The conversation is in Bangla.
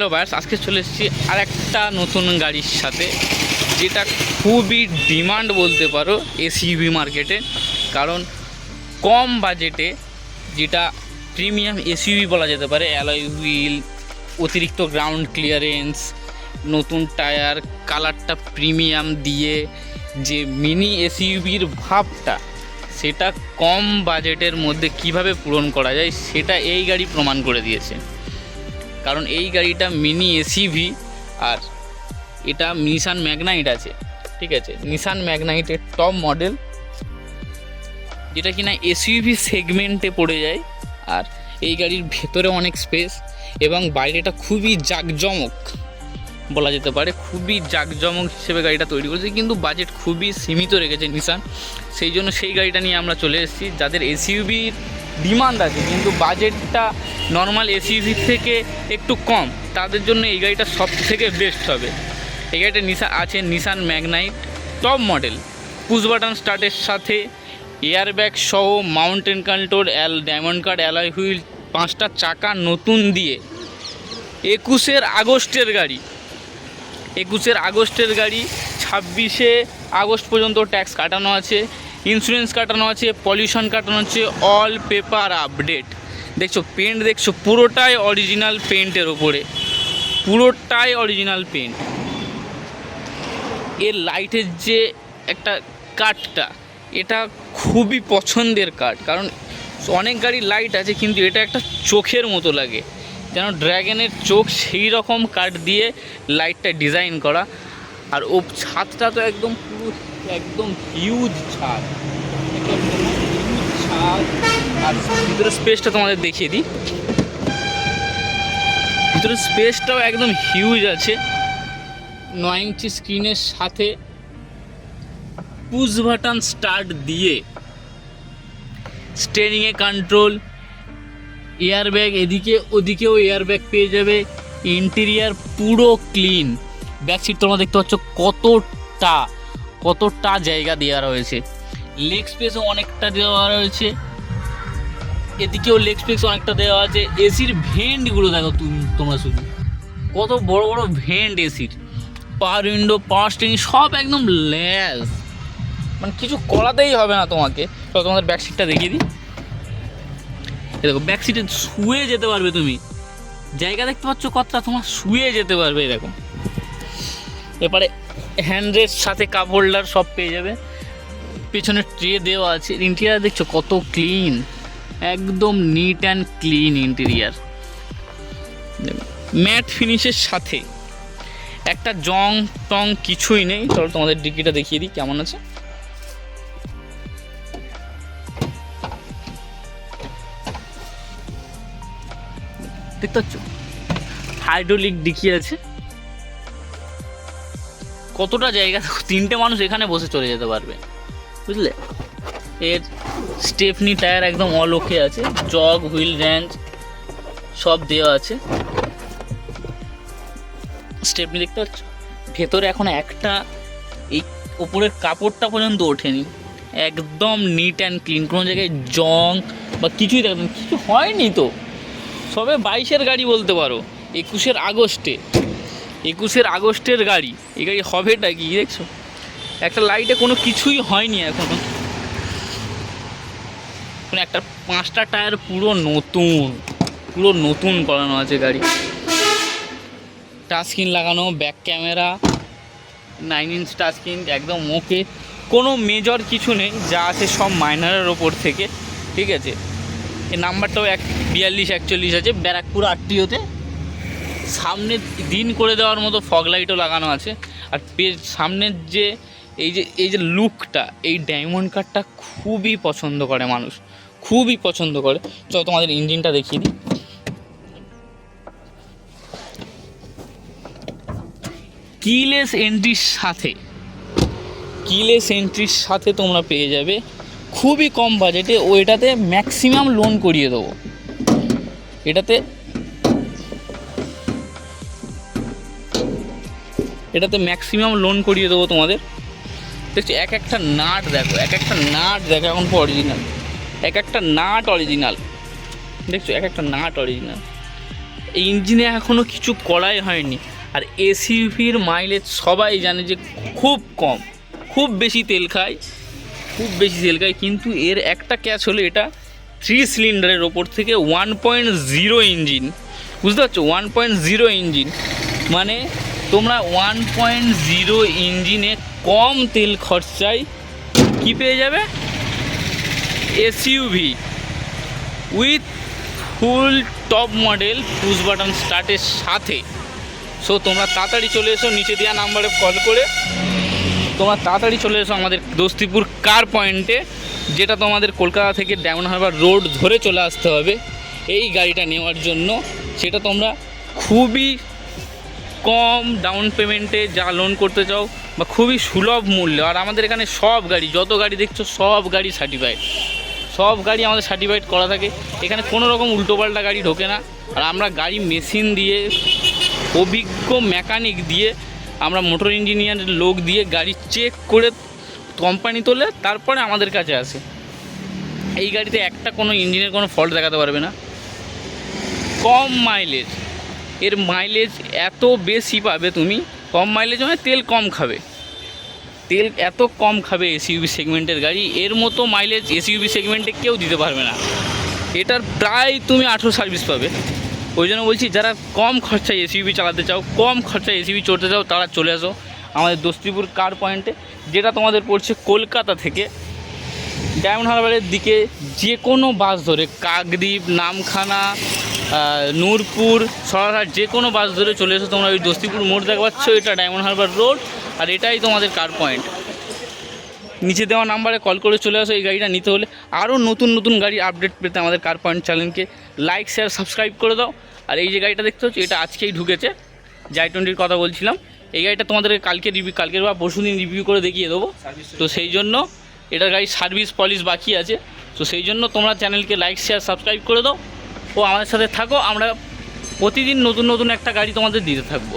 হ্যালো ভাইস, আজকে চলে এসেছি আর একটা নতুন গাড়ির সাথে, যেটা খুবই ডিমান্ড বলতে পারো এসইউভি মার্কেটে। কারণ কম বাজেটে যেটা প্রিমিয়াম এসইউভি বলা যেতে পারে, অ্যালয় হুইল, অতিরিক্ত গ্রাউন্ড ক্লিয়ারেন্স, নতুন টায়ার, কালারটা প্রিমিয়াম দিয়ে যে মিনি এসইউভির ভাবটা, সেটা কম বাজেটের মধ্যে কিভাবে পূরণ করা যায় সেটা এই গাড়ি প্রমাণ করে দিয়েছে। কারণ এই গাড়িটা মিনি এসইউভি আর এটা নিসান ম্যাগনাইট আছে, ঠিক আছে, নিসান ম্যাগনাইটের টপ মডেল, যেটা কিনা এসইউভি সেগমেন্টে পড়ে যায়। আর এই গাড়ির ভেতরে অনেক স্পেস এবং বাইরেটা খুবই জাঁকজমক বলা যেতে পারে, খুবই জাঁকজমক হিসেবে গাড়িটা তৈরি করেছে, কিন্তু বাজেট খুবই সীমিত রেখেছে নিসান। সেই জন্য সেই গাড়িটা নিয়ে আমরা চলে এসেছি। যাদের এসইউভির ডিমান্ড আছে কিন্তু বাজেটটা নর্মাল এসইউভি থেকে একটু কম, তাদের জন্য এই গাড়িটা সব থেকে বেস্ট হবে। এই গাড়িটা Nissan Magnite top model, push button স্টার্টের সাথে এয়ারব্যাগ সহ, mountain control, diamond cut alloy wheel, 5টা চাকা নতুন দিয়ে 21 আগস্টের গাড়ি। 21 আগস্টের গাড়ি, 26 আগস্ট পর্যন্ত ট্যাক্স কাটানো আছে, ইন্স্যুরেন্স কাটানো আছে, পলিউশন কাটানো আছে, অল পেপার আপডেট। দেখছো পেন্ট, দেখছো পুরোটাই অরিজিনাল পেন্টের ওপরে, পুরোটাই অরিজিনাল পেন্ট। এর লাইটের যে একটা কাটটা, এটা খুবই পছন্দের কাট। কারণ অনেক গাড়ির লাইট আছে কিন্তু এটা একটা চোখের মতো লাগে, যেন ড্র্যাগনের চোখ, সেই রকম কাট দিয়ে লাইটটা ডিজাইন করা। আর ও ছাদটা তো একদম পুরো একদম হিউজ ছাদ, আর ভিতরে স্পেসটা তোমাদের দেখিয়ে দিই। ভিতরে স্পেসটাও একদম হিউজ আছে। 9 ইঞ্চি স্ক্রিনের সাথে পুশ বাটন স্টার্ট দিয়ে স্টিয়ারিংয়ে কন্ট্রোল, এয়ারব্যাগ এদিকে ওদিকেও এয়ারব্যাগ পেয়ে যাবে, ইন্টেরিয়ার পুরো ক্লিন। ব্যাক সিট তোমরা দেখতে পাচ্ছ কতটা জায়গা দেওয়া রয়েছে, লেগ স্পেসও অনেকটা দেওয়া রয়েছে, এদিকেও লেগ স্পেস অনেকটা দেওয়া আছে। এসির ভেন্টগুলো দেখো তোমরা, শুধু কত বড় বড় ভেন্ট এসির, পাওয়ার উইন্ডো, পাওয়ার স্টিয়ারিং সব একদম ল্যাস, মানে কিছু করাতেই হবে না তোমাকে। তো তোমাদের ব্যাক সিটটা দেখিয়ে দিই। দেখো ব্যাক সিটে শুয়ে যেতে পারবে তুমি, জায়গা দেখতে পাচ্ছ কতটা, তোমার শুয়ে যেতে পারবে এরকম। এবারে হ্যান্ডের সাথে কাপ হোল্ডার সব পেয়ে যাবে, পেছনে ট্রে দেওয়া আছে। ইন্টেরিয়ার দেখছো কত ক্লিন, একদম neat and clean interior, matte ফিনিশের সাথে, একটা জং টং কিছুই নেই। চলো তোমাদের ডিকিটা দেখিয়ে দিই কেমন আছে। দেখতে পাচ্ছ হাইড্রোলিক ডিকি আছে, কতটা জায়গা, 3টে মানুষ এখানে বসে চলে যেতে পারবে, বুঝলে। এর স্টেপনি টায়ার একদম অল ওকে আছে, জগ হুইল রেঞ্জ সব দেওয়া আছে। স্টেপনি দেখতে পাচ্ছ, ভেতরে এখন একটা এই ওপরের কাপড়টা পর্যন্ত ওঠেনি, একদম নিট অ্যান্ড ক্লিন, কোনো জায়গায় জং বা কিছুই দেখবেন, কিছু হয়নি তো। সবে 22-এর গাড়ি বলতে পারো, 21 আগস্টের গাড়ি। এই গাড়ি হবেটা কি দেখছো, একটা লাইটে কোনো কিছুই হয়নি এখনো। একটা 5টা টায়ার পুরো নতুন করানো আছে গাড়ি, টাচ স্ক্রিন লাগানো, back camera, 9 inch touch screen একদম ওকে, কোনো মেজর কিছু নেই, যা আছে সব মাইনারের ওপর থেকে, ঠিক আছে। এই নাম্বারটাও 4241 আছে, ব্যারাকপুর আরটিওতে। সামনে দিন করে দেওয়ার মতো ফগ লাইটও লাগানো আছে। আর সামনের যে এই যে লুকটা, এই ডায়মন্ড কাটটা খুবই পছন্দ করে মানুষ, খুবই পছন্দ করে। চলো তোমাদের ইঞ্জিনটা দেখিয়ে দিই। কিলেস এন্ট্রির সাথে তোমরা পেয়ে যাবে খুবই কম বাজেটে। ও এটাতে ম্যাক্সিমাম লোন করিয়ে দেবো, এটাতে ম্যাক্সিমাম লোন করিয়ে দেবো তোমাদের। দেখছি এক একটা নাট দেখো এখন অরিজিনাল, এক একটা নাট অরিজিনাল, দেখছো এক একটা নাট অরিজিনাল। ইঞ্জিনে এখনও কিছু করাই হয়নি। আর এসইউভির মাইলেজ সবাই জানে যে খুব কম, খুব বেশি তেল খায়, কিন্তু এর একটা ক্যাচ হলো এটা 3 সিলিন্ডারের ওপর থেকে 1.0 ইঞ্জিন, বুঝতে পারছো? 1.0 ইঞ্জিন মানে তোমরা 1.0 ইঞ্জিনে কম তেল খরচায় কী পেয়ে যাবে? SUV with full top model push button স্টার্টের সাথে। সো তোমরা তাড়াতাড়ি চলে এসো, নিচে দেওয়া নাম্বারে কল করে তোমরা তাড়াতাড়ি চলে এসো আমাদের দোস্তিপুর কার পয়েন্টে, যেটা তোমাদের কলকাতা থেকে ডায়মন্ড হারবার রোড ধরে চলে আসতে হবে এই গাড়িটা নেওয়ার জন্য। সেটা তোমরা খুবই কম ডাউন পেমেন্টে যা লোন করতে চাও বা খুবই সুলভ মূল্য। আর আমাদের এখানে সব গাড়ি, যত গাড়ি দেখছো সব গাড়ি সার্টিফাইড, সব গাড়ি আমাদের সার্টিফাইড করা থাকে। এখানে কোনো রকম উল্টোপাল্টা গাড়ি ঢোকে না। আর আমরা গাড়ি মেশিন দিয়ে, অভিজ্ঞ মেকানিক দিয়ে, আমরা মোটর ইঞ্জিনিয়ারের লোক দিয়ে গাড়ি চেক করে কোম্পানি তোলে, তারপরে আমাদের কাছে আসে। এই গাড়িতে একটা কোনো ইঞ্জিনের কোনো ফল্ট দেখাতে পারবে না। কম মাইলেজ, এর মাইলেজ এত বেশি পাবে তুমি, কম মাইলেজ মানে তেল কম খাবে, তেল এত কম খাবে এসইউভি সেগমেন্টের গাড়ি, এর মতো মাইলেজ এসইউভি সেগমেন্টে কেউ দিতে পারবে না। এটার প্রায় তুমি 18 সার্ভিস পাবে। ওই জন্য বলছি, যারা কম খরচায় এসইউভি চালাতে চাও, কম খরচায় এসইউভি চড়তে চাও, তারা চলে আসো আমাদের দোস্তিপুর কার পয়েন্টে, যেটা তোমাদের পড়ছে কলকাতা থেকে ডায়মন্ড হারবারের দিকে যে কোনো বাস ধরে, কাকদ্বীপ, নামখানা, নূরপুর, সরারহাট, যে কোনো বাস ধরে চলে এসো তোমরা। ওই দোস্তিপুর মোড় দেখতে পাচ্ছ, এটা ডায়মন্ড হারবার রোড, আর এটাই তোমাদের কার পয়েন্ট। নিচে দেওয়া নাম্বারে কল করে চলে আসো এই গাড়িটা নিতে হলে। আরও নতুন নতুন গাড়ি আপডেট পেতে আমাদের কার পয়েন্ট চ্যানেলকে লাইক, শেয়ার, সাবস্ক্রাইব করে দাও। আর এই যে গাড়িটা দেখতে হচ্ছে, এটা আজকেই ঢুকেছে, i20 কথা বলছিলাম। এই গাড়িটা তোমাদেরকে কালকের বা পরশু দিন রিভিউ করে দেখিয়ে দেবো। তো সেই জন্য এটার গাড়ি সার্ভিস পলিশ বাকি আছে। তো সেই জন্য তোমরা চ্যানেলকে লাইক, শেয়ার, সাবস্ক্রাইব করে দাও ও আমাদের সাথে থাকো। আমরা প্রতিদিন নতুন নতুন একটা গাড়ি তোমাদের দিতে থাকবো।